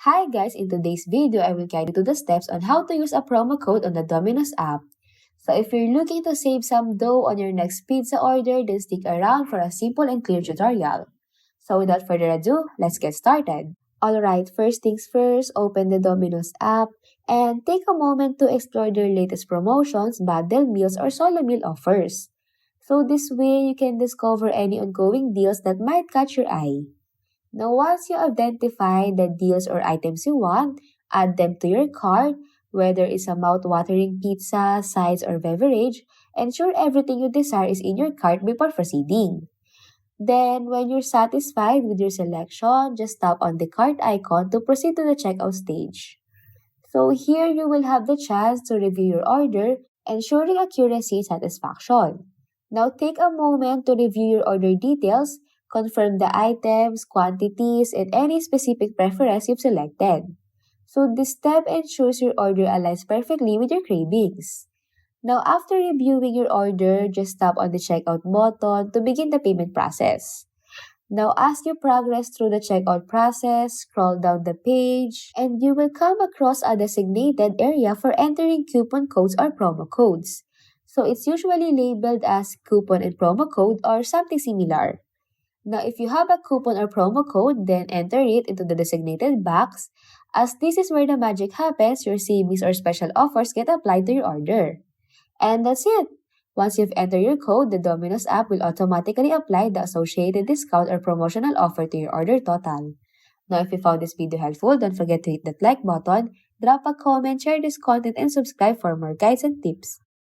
Hi guys, in today's video, I will guide you to the steps on how to use a promo code on the Domino's app. So if you're looking to save some dough on your next pizza order, then stick around for a simple and clear tutorial. So without further ado, let's get started. Alright, first things first, open the Domino's app and take a moment to explore their latest promotions, bundle meals, or solo meal offers. So this way, you can discover any ongoing deals that might catch your eye. Now, once you identify the deals or items you want, add them to your cart, whether it's a mouth-watering pizza, sides, or beverage. Ensure everything you desire is in your cart before proceeding. Then, when you're satisfied with your selection, just tap on the cart icon to proceed to the checkout stage. So here you will have the chance to review your order, ensuring accuracy and satisfaction. Now take a moment to review your order details, confirm the items, quantities, and any specific preference you've selected. So this step ensures your order aligns perfectly with your cravings. Now after reviewing your order, just tap on the checkout button to begin the payment process. Now, as you progress through the checkout process, scroll down the page, and you will come across a designated area for entering coupon codes or promo codes. So, it's usually labeled as coupon and promo code or something similar. Now, if you have a coupon or promo code, then enter it into the designated box, as this is where the magic happens, your savings or special offers get applied to your order. And that's it. Once you've entered your code, the Domino's app will automatically apply the associated discount or promotional offer to your order total. Now, if you found this video helpful, don't forget to hit that like button, drop a comment, share this content, and subscribe for more guides and tips.